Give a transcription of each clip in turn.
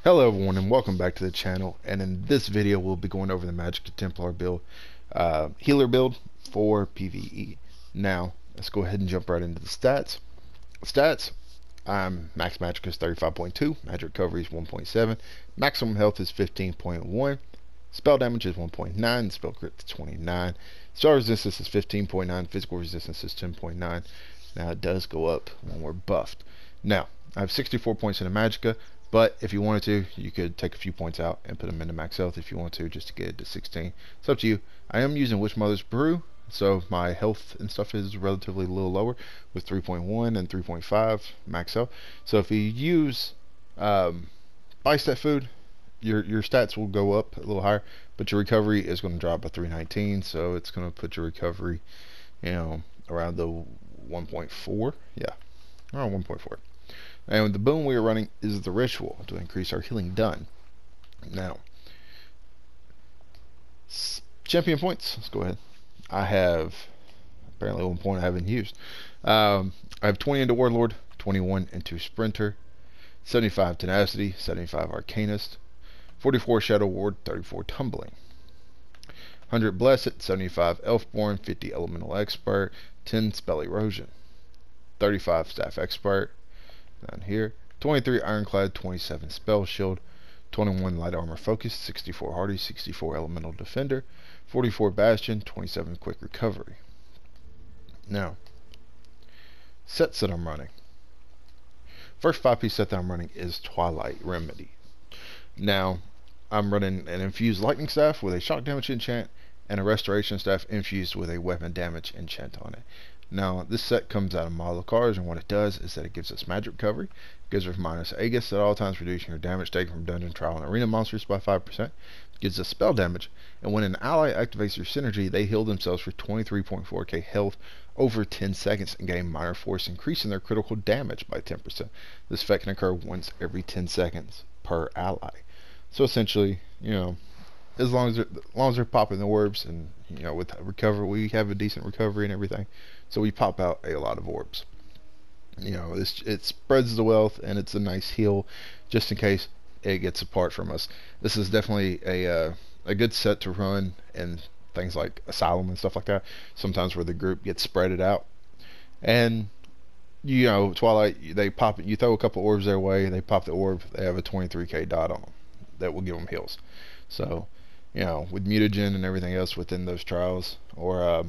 Hello everyone and welcome back to the channel, and in this video we'll be going over the Magicka Templar build, healer build for PvE. Now let's go ahead and jump right into the stats. Max Magicka is 35.2, magic recovery is 1.7, maximum health is 15.1, spell damage is 1.9, spell crit is 29, spell resistance is 15.9, physical resistance is 10.9. Now it does go up when we're buffed. Now I have 64 points in the Magicka, but if you wanted to, you could take a few points out and put them into max health if you want to, just to get it to 16. It's up to you. I am using Witch Mother's Brew, so my health and stuff is relatively a little lower with 3.1 and 3.5 max health. So if you use Bicep Food, your stats will go up a little higher, but your recovery is going to drop by 319, so it's going to put your recovery, around the 1.4. Yeah, around 1.4. And the boon we are running is the ritual to increase our healing done. Now, champion points. Let's go ahead. I have apparently 1 point I haven't used. I have 20 into Warlord, 21 into Sprinter, 75 Tenacity, 75 Arcanist, 44 Shadow Ward, 34 Tumbling, 100 Blessed, 75 Elfborn, 50 Elemental Expert, 10 Spell Erosion, 35 Staff Expert. Down here, 23 Ironclad, 27 Spell Shield, 21 Light Armor Focus, 64 Hardy, 64 Elemental Defender, 44 Bastion, 27 Quick Recovery. Now, sets that I'm running. First 5-piece set that I'm running is Twilight Remedy. Now, I'm running an Infused Lightning Staff with a Shock Damage enchant and a Restoration Staff infused with a Weapon Damage enchant on it. Now, this set comes out of model cards, and what it does is that it gives us magic recovery, gives us minus Aegis at all times, reducing your damage taken from dungeon, trial, and arena monsters by 5%, gives us spell damage, and when an ally activates your synergy, they heal themselves for 23.4k health over 10 seconds and gain minor force, increasing their critical damage by 10%. This effect can occur once every 10 seconds per ally. So essentially, as long as they're popping the orbs, and with recovery, we have a decent recovery and everything, so we pop out a lot of orbs. It spreads the wealth, and it's a nice heal just in case it gets apart from us. This is definitely a good set to run in things like Asylum and stuff like that, sometimes where the group gets spreaded out. And Twilight, they pop it, you throw a couple orbs their way, they pop the orb, they have a 23k dot on them that will give them heals. So with mutagen and everything else within those trials, or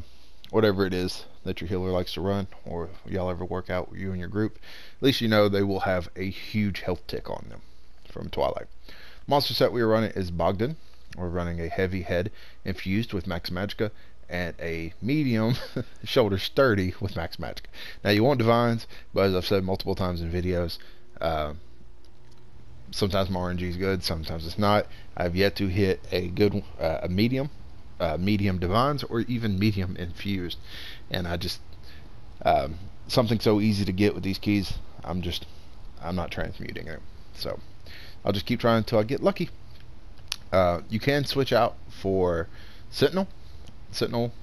whatever it is that your healer likes to run, or y'all ever work out with you and your group, at least they will have a huge health tick on them from Twilight. Monster set we are running is Bogdan. We're running a heavy head infused with Max Magicka and a medium shoulder sturdy with Max Magicka. Now you want divines, but as I've said multiple times in videos, sometimes my RNG is good, sometimes it's not. I've yet to hit a good a medium divines, or even medium infused, and I just something so easy to get with these keys, I'm not transmuting it, so I'll just keep trying until I get lucky. You can switch out for Sentinel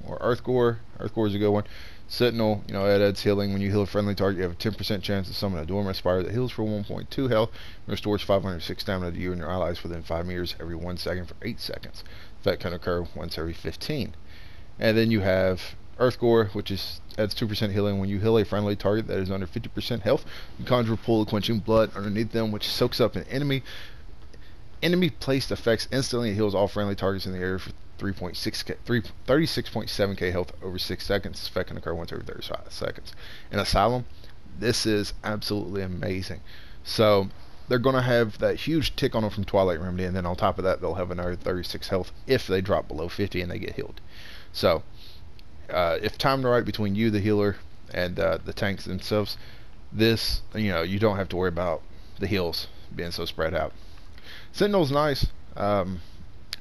or Earthgore. Earthgore is a good one. Sentinel, it adds healing. When you heal a friendly target, you have a 10% chance to summon a Dormant Spire that heals for 1.2 health and restores 506 stamina to you and your allies within 5 meters every 1 second for 8 seconds. That can occur once every 15. And then you have Earthgore, which adds 2% healing. When you heal a friendly target that is under 50% health, you conjure a pool of quenching blood underneath them, which soaks up an enemy placed effects instantly. It heals all friendly targets in the area for 36.7k health over 6 seconds. This effect can occur once every 35 seconds. In Asylum, this is absolutely amazing. So they're going to have that huge tick on them from Twilight Remedy, and then on top of that, they'll have another 36 health if they drop below 50 and they get healed. So if timed right between you, the healer, and the tanks themselves, this, you don't have to worry about the heals being so spread out. Sentinel's nice. I'm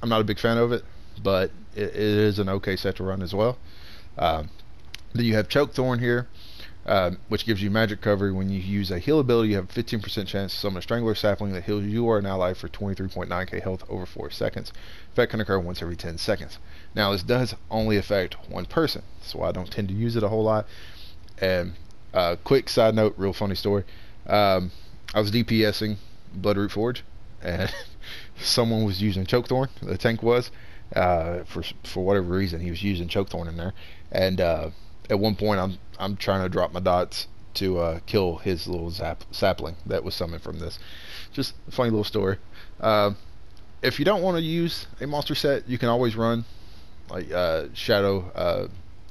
not a big fan of it, but it is an okay set to run as well. Then you have Choke Thorn here, which gives you magic recovery. When you use a heal ability, you have a 15% chance to summon a Strangler Sapling that heals you or an ally for 23.9k health over 4 seconds. Effect can occur once every 10 seconds. Now, this does only affect one person, so I don't tend to use it a whole lot. And quick side note, real funny story. I was DPSing Bloodroot Forge, and someone was using Chokethorn. The tank was, for whatever reason, he was using Chokethorn in there. And at one point, I'm trying to drop my dots to kill his little sapling that was summoned from this. Just a funny little story. If you don't want to use a monster set, you can always run like Shadow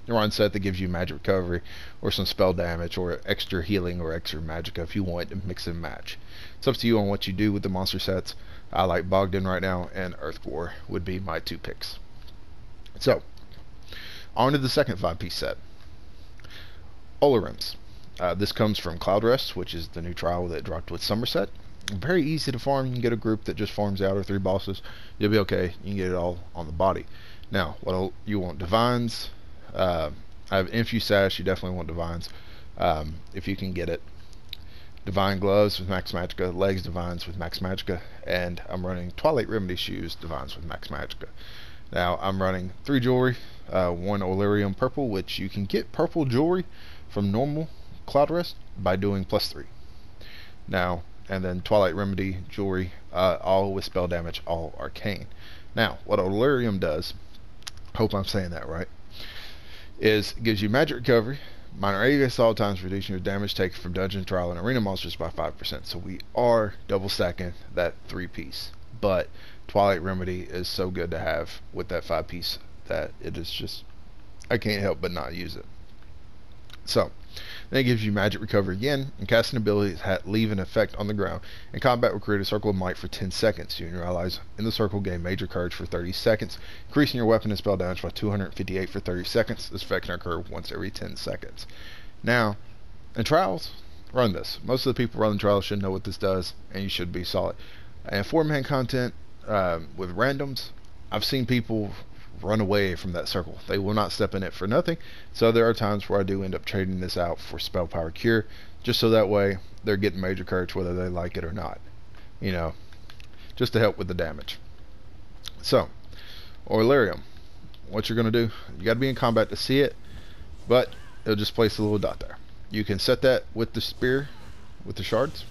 run set that gives you magic recovery or some spell damage or extra healing or extra magicka if you want to mix and match. It's up to you on what you do with the monster sets. I like Bogdan right now, and Earthwar would be my 2 picks. So, on to the second 5-piece set. Olarims. This comes from Cloud Rest, which is the new trial that dropped with Somerset. Very easy to farm. You can get a group that just farms out or 3 bosses. You'll be okay. You can get it all on the body. Now, what you want? Divines. I have Infuse Sash. You definitely want Divines if you can get it. Divine Gloves with Max Magicka, Legs Divines with Max Magicka, and I'm running Twilight Remedy Shoes Divines with Max Magicka. Now, I'm running 3 jewelry, 1 Olarium Purple, which you can get purple jewelry from normal Cloud Rest by doing +3. Now, and then Twilight Remedy jewelry, all with spell damage, all arcane. Now, what Olarium does, hope I'm saying that right, is it gives you magic recovery, minor AoE assault times, reducing your damage taken from dungeon, trial, and arena monsters by 5%. So we are double stacking that 3-piece. But Twilight Remedy is so good to have with that 5-piece that it is just, I can't help but not use it. So, then it gives you magic recovery again, and casting abilities leave an effect on the ground. In combat, will create a circle of might for 10 seconds. You and your allies in the circle gain major courage for 30 seconds, increasing your weapon and spell damage by 258 for 30 seconds. This effect can occur once every 10 seconds. Now, in trials, run this. Most of the people running trials should know what this does, and you should be solid. And 4-man content with randoms, I've seen people run away from that circle. They will not step in it for nothing. So there are times where I do end up trading this out for Spell Power Cure, just so that way they're getting major courage whether they like it or not. You know, just to help with the damage. So, Olarium, what you're going to do, you got to be in combat to see it, but it'll just place a little dot there. You can set that with the spear, with the shards.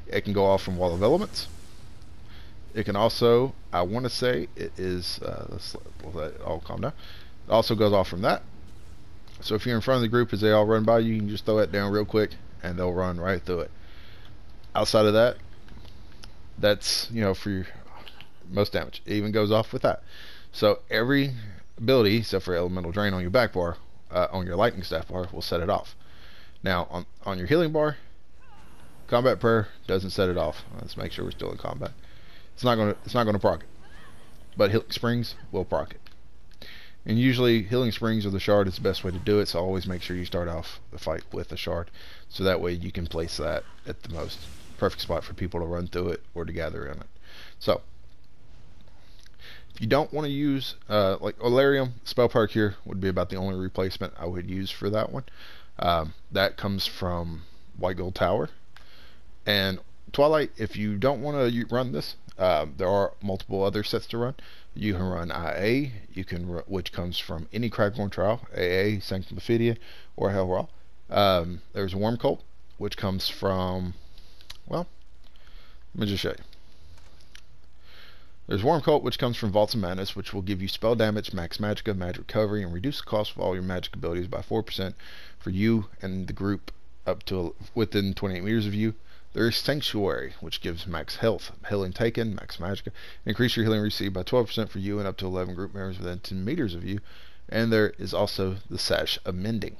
It can go off from Wall of Elements. It can also, I want to say it is, let's let it all calm down. It also goes off from that. So if you're in front of the group as they all run by, you can just throw it down real quick and they'll run right through it. Outside of that, that's, you know, for your most damage. It even goes off with that. So every ability, except for Elemental Drain on your back bar, on your Lightning Staff bar, will set it off. Now, on your healing bar, Combat Prayer doesn't set it off. Let's make sure we're still in combat. It's not gonna proc it, but Healing Springs will proc it. And usually Healing Springs or the shard is the best way to do it, so always make sure you start off the fight with a shard, so that way you can place that at the most perfect spot for people to run through it or to gather in it. So if you don't want to use like Olarium, Spell Power Cure would be about the only replacement I would use for that one. That comes from White Gold Tower. And Twilight, if you don't want to run this, there are multiple other sets to run. You can run IA, which comes from any Cragthorn trial, AA, Sanctum Ophidia, or Hell Raw. There's Worm Cult, which comes from, well, let me just show you. There's Worm Cult, which comes from Vaults of Madness, which will give you spell damage, max magicka, magic recovery, and reduce the cost of all your magic abilities by 4% for you and the group up to within 28 meters of you. There is Sanctuary, which gives max health, healing taken, max magicka, increase your healing received by 12% for you and up to 11 group members within 10 meters of you. And there is also the Sash of Mending.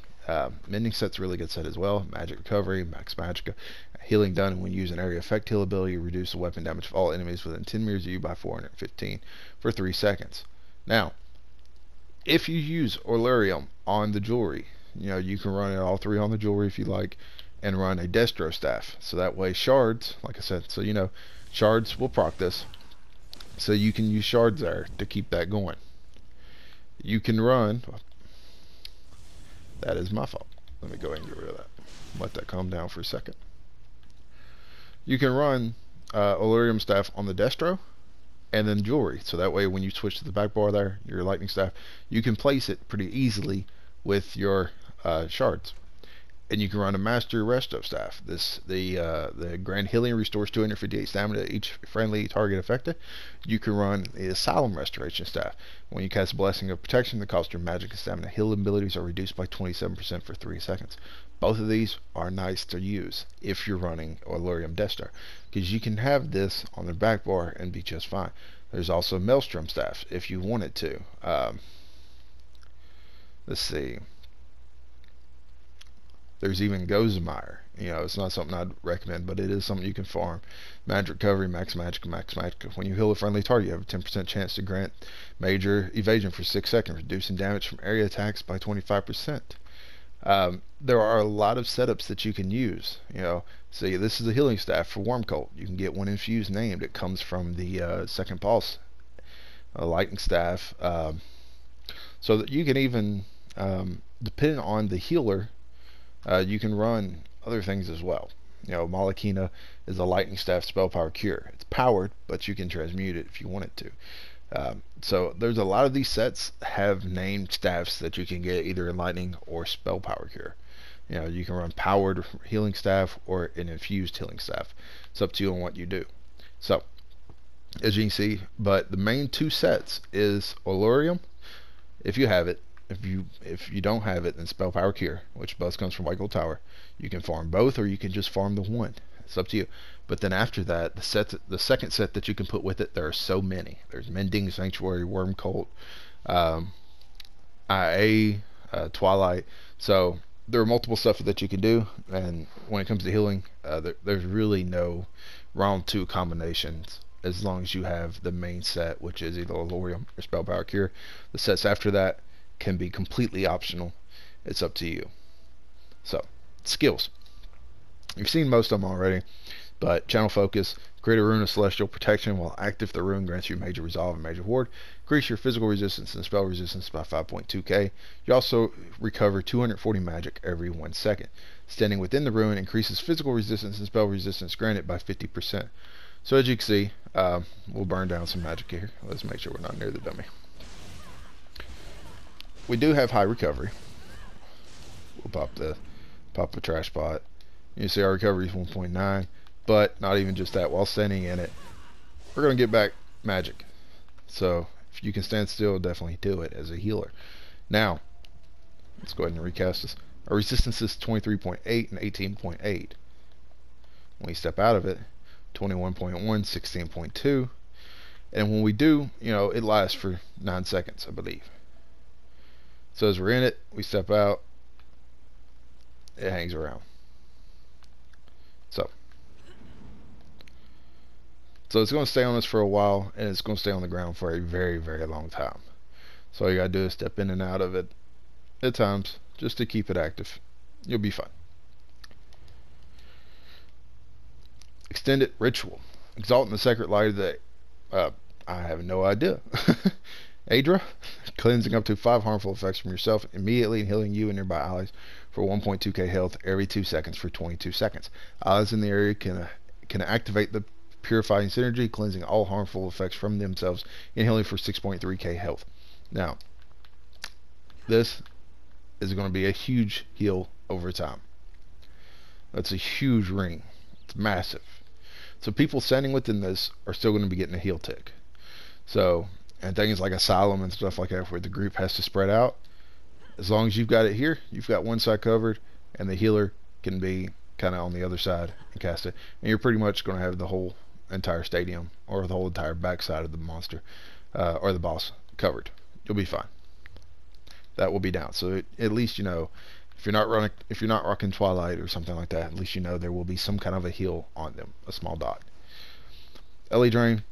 Mending set's a really good set as well. Magic recovery, max magicka, healing done when you use an area effect heal ability, reduce the weapon damage of all enemies within 10 meters of you by 415 for 3 seconds. Now, if you use Olarium on the jewelry, you know, you can run it all 3 on the jewelry if you like, and run a Destro Staff. So that way shards, like I said, so you know, shards will proc this. So you can use shards there to keep that going. You can run, that is my fault. Let me go ahead and get rid of that. Let that calm down for a second. You can run Olarium Staff on the Destro and then jewelry. So that way when you switch to the back bar there, your Lightning Staff, you can place it pretty easily with your shards. And you can run a Master Resto staff. The Grand Healing restores 258 stamina to each friendly target affected. You can run the Asylum Restoration staff. When you cast Blessing of Protection, the cost of magic and stamina healing abilities are reduced by 27% for 3 seconds. Both of these are nice to use if you're running Olorium Death Star, because you can have this on the back bar and be just fine. There's also Maelstrom staff if you wanted to. Let's see. There's even Murkmire. It's not something I'd recommend, but it is something you can farm. Magic Recovery, Max Magic, Max Magic. When you heal a friendly target, you have a 10% chance to grant major evasion for 6 seconds, reducing damage from area attacks by 25%. There are a lot of setups that you can use. See, this is a healing staff for Worm Cult. You can get one infused named. It comes from the Second Pulse, a lightning staff. So that you can even, depending on the healer, you can run other things as well. Malakina is a lightning staff spell power cure. It's powered, but you can transmute it if you wanted to. So there's a lot of these sets have named staffs that you can get either in lightning or spell power cure. You can run powered healing staff or an infused healing staff. It's up to you on what you do. So as you can see, but the main 2 sets is Olorium, if you have it. If you don't have it, then Spell Power Cure, which both comes from White Gold Tower. You can farm both, or you can just farm the one. It's up to you. But then after that, the second set that you can put with it, there are so many. There's Mending Sanctuary, Worm Cult, IA, Twilight. So there are multiple stuff that you can do. And when it comes to healing, there's really no round 2 combinations, as long as you have the main set, which is either Olorium or Spell Power Cure. The sets after that can be completely optional. It's up to you. So, skills. You've seen most of them already, but Channel Focus, create a rune of celestial protection. While active, the rune grants you major resolve and major ward. Increase your physical resistance and spell resistance by 5.2k. You also recover 240 magic every 1 second. Standing within the rune increases physical resistance and spell resistance granted by 50%. So as you can see, we'll burn down some magic here. Let's make sure we're not near the dummy. We do have high recovery. We'll pop the trash pot. You see our recovery is 1.9, but not even just that. While standing in it, we're going to get back magic. So if you can stand still, definitely do it as a healer. Now, let's go ahead and recast this. Our resistance is 23.8 and 18.8. When we step out of it, 21.1, 16.2. And when we do, it lasts for 9 seconds, I believe. So as we're in it, we step out, it hangs around. So it's going to stay on us for a while, and it's going to stay on the ground for a very, very long time. So all you got to do is step in and out of it at times, just to keep it active. You'll be fine. Extended Ritual. Exalt in the sacred light of the I have no idea. Adra, cleansing up to 5 harmful effects from yourself immediately and healing you and nearby allies for 1.2k health every 2 seconds for 22 seconds. Allies in the area can activate the purifying synergy, cleansing all harmful effects from themselves and healing for 6.3k health. Now, this is going to be a huge heal over time. That's a huge ring. It's massive. So people standing within this are still going to be getting a heal tick. So, and things like Asylum and stuff like that where the group has to spread out, as long as you've got it here, you've got one side covered, and the healer can be kind of on the other side and cast it, and you're pretty much going to have the whole entire stadium or the whole entire backside of the monster or the boss covered. You'll be fine. That will be down. So at least if you're not rocking Twilight or something like that, at least there will be some kind of a heal on them, a small dot. LE Drain.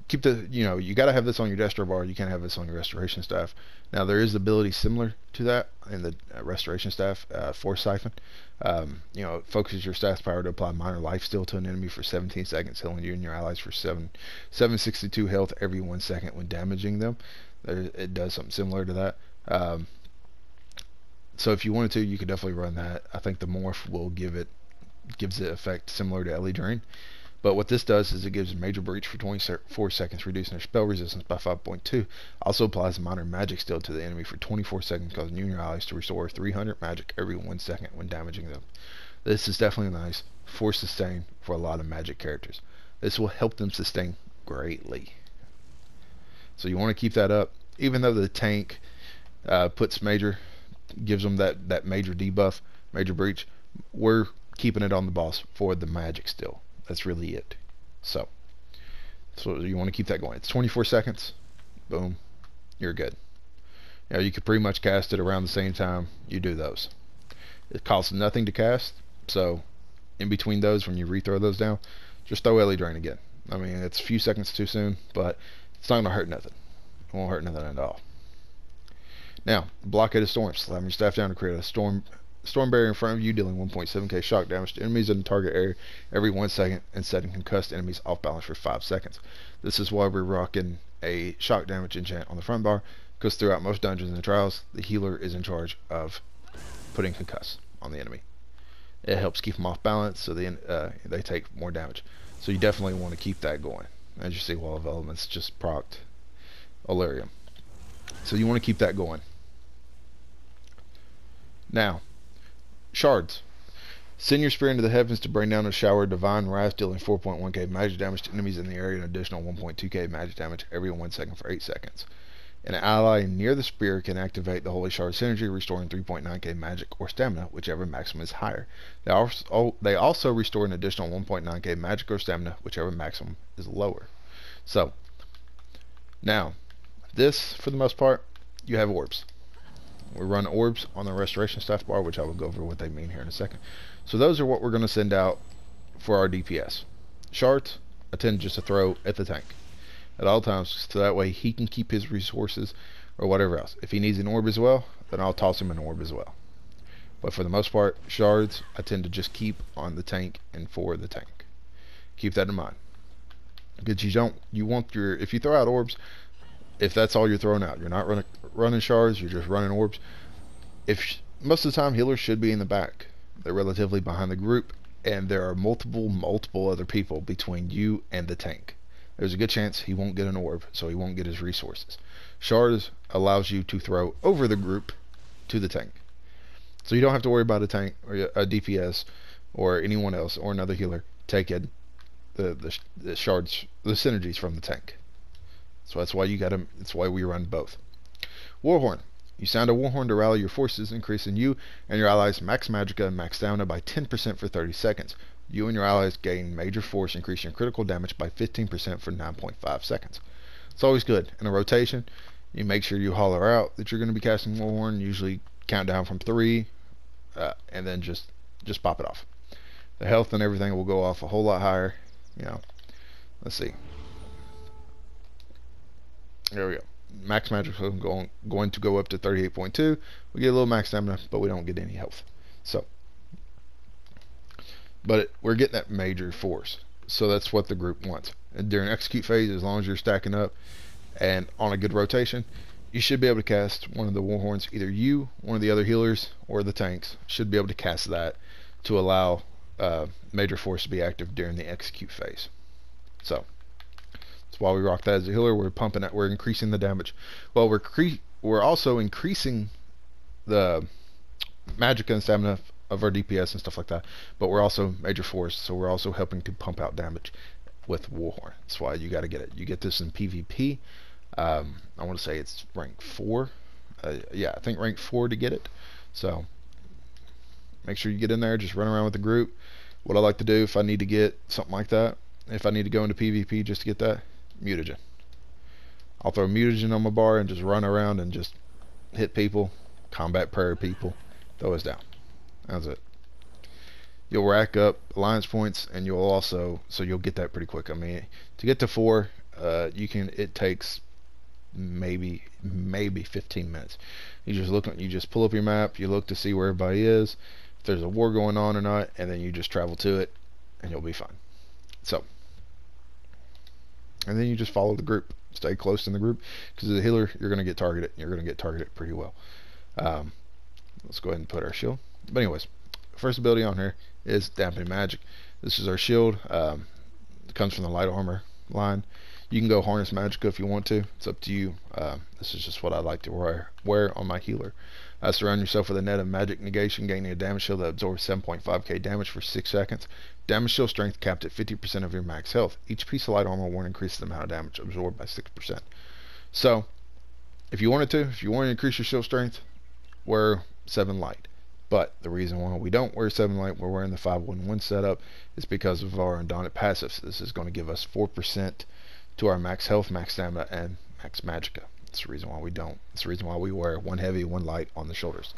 Keep the you got to have this on your Destro bar. You can't have this on your restoration staff. Now there is ability similar to that in the restoration staff, Force Siphon. It focuses your staff's power to apply minor life steal to an enemy for 17 seconds, healing you and your allies for 762 health every 1 second when damaging them. It does something similar to that. So if you wanted to, you could definitely run that. I think the morph will gives it effect similar to LE Drain. But what this does is it gives Major Breach for 24 seconds, reducing their spell resistance by 5.2. Also applies minor magic steal to the enemy for 24 seconds, causing you and your allies to restore 300 magic every 1 second when damaging them. This is definitely nice for sustain for a lot of magic characters. This will help them sustain greatly. So you want to keep that up. Even though the tank puts major, gives them that major debuff, Major Breach, we're keeping it on the boss for the magic still. That's really it. So you want to keep that going. It's 24 seconds. Boom. You're good. Now you could pretty much cast it around the same time you do those. It costs nothing to cast. So in between those, when you rethrow those down, just throw Ellie Drain again. I mean, it's a few seconds too soon, but it's not going to hurt nothing. It won't hurt nothing at all. Now, Blockade of Storms. Slam your staff down to create a storm barrier in front of you, dealing 1.7k shock damage to enemies in the target area every 1 second, and setting concussed enemies off balance for 5 seconds. This is why we're rocking a shock damage enchant on the front bar, because throughout most dungeons and trials, the healer is in charge of putting concuss on the enemy. It helps keep them off balance, so they take more damage. So you definitely want to keep that going. As you see, Wall of Elements just procced Olarium. So you want to keep that going. Now, Shards. Send your spear into the heavens to bring down a shower of divine wrath, dealing 4.1k magic damage to enemies in the area and additional 1.2k magic damage every 1 second for 8 seconds. An ally near the spear can activate the Holy Shard synergy, restoring 3.9k magic or stamina, whichever maximum is higher. They also restore an additional 1.9k magic or stamina, whichever maximum is lower. So, now, this, for the most part, you have orbs. We run orbs on the restoration staff bar, which I will go over what they mean here in a second. So those are what we're going to send out for our DPS. Shards, I tend just to throw at the tank at all times, so that way he can keep his resources or whatever else. If he needs an orb as well, then I'll toss him an orb as well. But for the most part, Shards I tend to just keep on the tank and for the tank. Keep that in mind, because if you throw out orbs, if that's all you're throwing out, you're not running Shards, you're just running orbs. Most of the time, healers should be in the back. They're relatively behind the group, and there are multiple other people between you and the tank. There's a good chance he won't get an orb, so he won't get his resources. Shards allows you to throw over the group to the tank. So you don't have to worry about a tank or a DPS or anyone else or another healer taking the shards, the synergies from the tank. So that's why that's why we run both. Warhorn. You sound a warhorn to rally your forces, increasing you and your allies' max magicka and max stamina by 10% for 30 seconds. You and your allies gain major force, increasing your critical damage by 15% for 9.5 seconds. It's always good. In a rotation, you make sure you holler out that you're going to be casting Warhorn. Usually count down from 3, and then just pop it off. The health and everything will go off a whole lot higher. Let's see. There we go. Max magic is going to go up to 38.2. We get a little max stamina, but we don't get any health. So, but we're getting that major force. So that's what the group wants. And during execute phase, as long as you're stacking up and on a good rotation, you should be able to cast one of the Warhorns. Either you, one of the other healers, or the tanks should be able to cast that to allow major force to be active during the execute phase. So that's why we rock that as a healer. We're pumping it. We're increasing the damage. Well, we're also increasing the magicka and stamina of our DPS and stuff like that, but we're also major force, so we're also helping to pump out damage with Warhorn. That's why you got to get it. You get this in PvP. I want to say it's rank 4. Yeah, I think rank 4 to get it. So make sure you get in there. Just run around with the group. What I like to do if I need to get something like that, if I need to go into PvP just to get that, mutagen. I'll throw mutagen on my bar and just run around and just hit people, combat prayer people, throw us down. That's it. You'll rack up alliance points, and you'll get that pretty quick. I mean, to get to 4, it takes maybe 15 minutes. You just pull up your map, you look to see where everybody is, if there's a war going on or not, and then you just travel to it, and you'll be fine. So, and then you just follow the group, stay close in the group, because as a healer, you're going to get targeted. You're going to get targeted pretty well. Let's go ahead and put our shield. But anyways, first ability on here is Dampening Magic. This is our shield. It comes from the light armor line. You can go harness Magicka if you want to. It's up to you. This is just what I like to wear on my healer. Surround yourself with a net of magic negation, gaining a damage shield that absorbs 7.5k damage for 6 seconds. Damage shield strength capped at 50% of your max health. Each piece of light armor will increase the amount of damage absorbed by 6%. So, if you want to increase your shield strength, wear 7 light. But the reason why we don't wear 7 light, we're wearing the 511 setup, is because of our Undaunted passives. This is going to give us 4% to our max health, max stamina, and max Magicka. That's the reason why we don't. That's the reason why we wear 1 heavy, 1 light on the shoulders.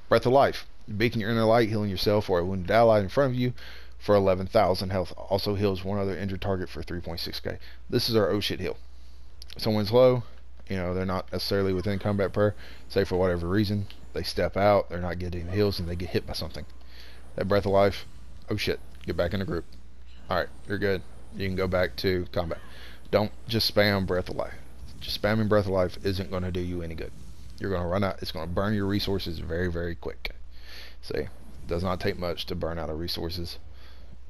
Breath of Life. Beacon your inner light, healing yourself or a wounded ally in front of you for 11,000 health. Also heals 1 other injured target for 3.6k. This is our oh shit heal. If someone's low, they're not necessarily within combat prayer, say for whatever reason, they step out, they're not getting the heals, and they get hit by something. That Breath of Life, oh shit, get back in the group. Alright, you're good. You can go back to combat. Don't just spam Breath of Life. Just spamming Breath of Life isn't going to do you any good. You're going to run out. It's going to burn your resources very, very quick. See, it does not take much to burn out of resources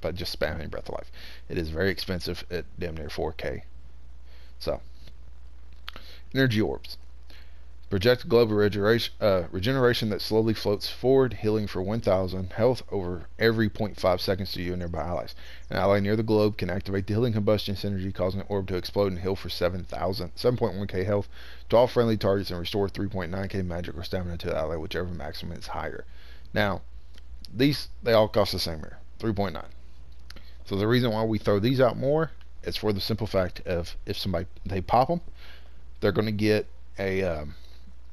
by just spamming Breath of Life. It is very expensive at damn near 4k. So, Energy Orbs. Project global regeneration that slowly floats forward, healing for 1,000 health over every 0.5 seconds to you and nearby allies. An ally near the globe can activate the healing combustion synergy, causing an orb to explode and heal for 7.1k health to all friendly targets and restore 3.9k magic or stamina to the ally, whichever maximum is higher. Now, they all cost the same here, 3.9. So the reason why we throw these out more is for the simple fact of if they pop them, they're going to get a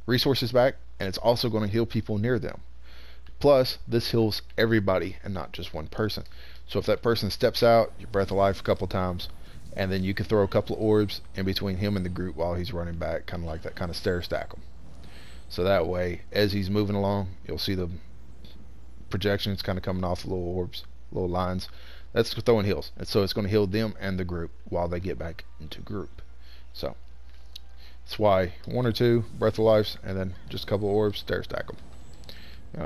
resources back, and it's also going to heal people near them. Plus, this heals everybody and not just one person. So if that person steps out, you Breath of Life a couple times, and then you can throw a couple of orbs in between him and the group while he's running back, kind of like that, kind of stair stack them. So that way, as he's moving along, you'll see the projections kind of coming off the little orbs, little lines. That's throwing heals, and so it's going to heal them and the group while they get back into group. So that's why 1 or 2 Breath of Lives, and then just a couple of orbs, stair stack them.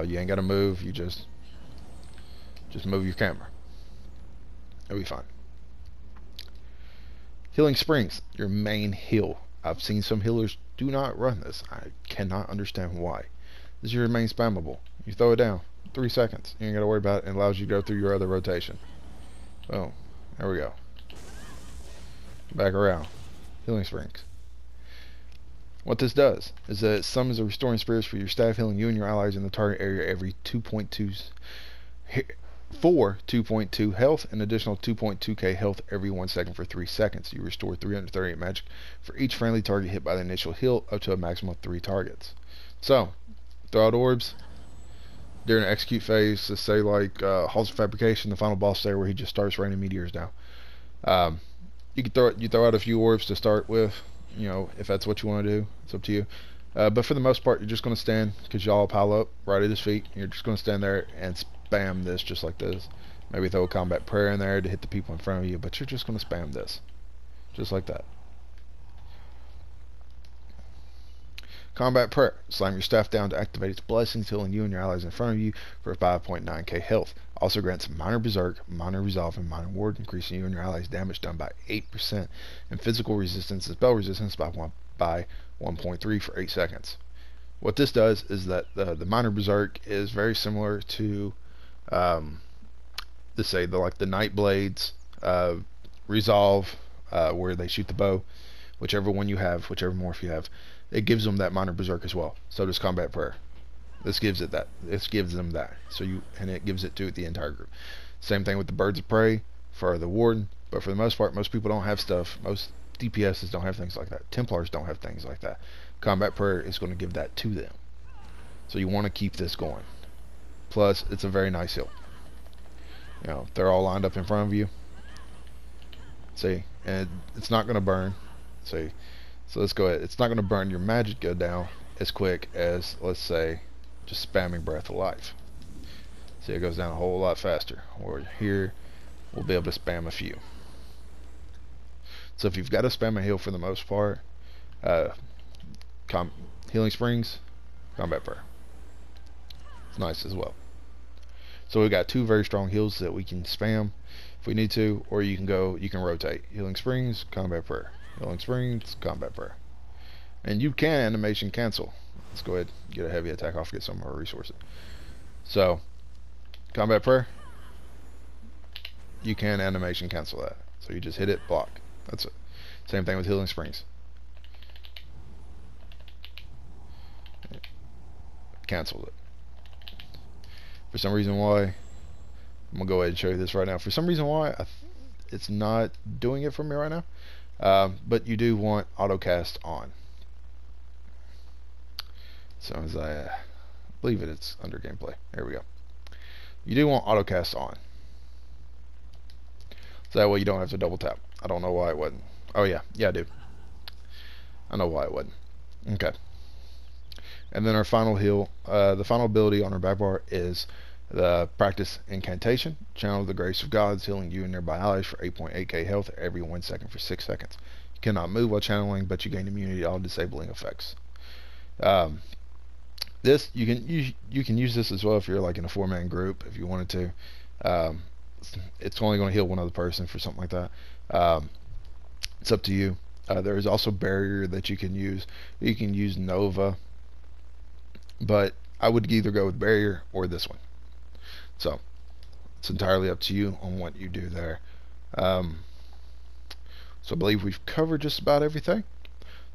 You ain't got to move. You just move your camera. It'll be fine. Healing Springs, your main heal. I've seen some healers do not run this. I cannot understand why. This is your main spammable. You throw it down, 3 seconds. You ain't got to worry about it. It allows you to go through your other rotation. Boom. There we go. Back around. Healing Springs. What this does is that it summons a restoring spirits for your staff, healing you and your allies in the target area every 2.2 for 2.2 health, and additional 2.2k health every 1 second for 3 seconds. You restore 338 magic for each friendly target hit by the initial heal, up to a maximum of 3 targets. So, throw out orbs during the execute phase. Let's say like Halls of Fabrication, the final boss there, where he just starts raining meteors down. You throw out a few orbs to start with. If that's what you want to do, it's up to you. But for the most part, you're just going to stand, because y'all pile up right at his feet. You're just going to stand there and spam this just like this. Maybe throw a combat prayer in there to hit the people in front of you, but you're just going to spam this. Just like that. Combat prayer. Slam your staff down to activate its blessings, healing you and your allies in front of you for 5.9k health. Also grants minor berserk, minor resolve, and minor ward, increasing you and your allies' damage done by 8%, and physical resistance and spell resistance by 1.3 for 8 seconds. What this does is that the minor berserk is very similar to let's say the Night Blades resolve, where they shoot the bow. Whichever one you have, whichever morph you have, it gives them that minor berserk as well. So does combat prayer. This gives it that. This gives them that. And it gives it to the entire group. Same thing with the Birds of Prey for the Warden. But for the most part, most people don't have stuff. Most DPSs don't have things like that. Templars don't have things like that. Combat prayer is going to give that to them. So you want to keep this going. Plus, it's a very nice heal. They're all lined up in front of you. See, and it's not going to burn. See, so let's go ahead. It's not going to burn your Magicka down as quick as, let's say, just spamming Breath of Life. See, it goes down a whole lot faster. Or here, we'll be able to spam a few. So if you've got to spam a heal for the most part, Healing Springs, combat prayer. It's nice as well. So we've got 2 very strong heals that we can spam. if we need to, or you can rotate. Healing Springs, Combat Prayer. Healing Springs, Combat Prayer. And you can animation cancel. Let's go ahead and get a heavy attack off, get some more resources. So, Combat Prayer, you can animation cancel that. So you just hit it, block. That's it. Same thing with Healing Springs. Cancel it. For some reason why, I'm going to go ahead and show you this right now. For some reason why, it's not doing it for me right now. But you do want AutoCast on. So as I believe it's under gameplay. There we go. You do want AutoCast on. So that way you don't have to double tap. I don't know why it wasn't. Oh yeah, I do. I know why it wasn't. Okay. And then our final heal, the final ability on our back bar is the Practice Incantation. Channel the Grace of Gods, healing you and nearby allies for 8.8k health every 1 second for 6 seconds. You cannot move while channeling, but you gain immunity to all disabling effects. This you can use this as well if you're like in a 4-man group if you wanted to. It's only going to heal one other person for something like that. It's up to you. There is also Barrier that you can use. You can use Nova, but I would either go with Barrier or this one. So it's entirely up to you on what you do there. So I believe we've covered just about everything.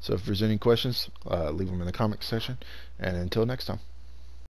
So if there's any questions, leave them in the comments section. And until next time.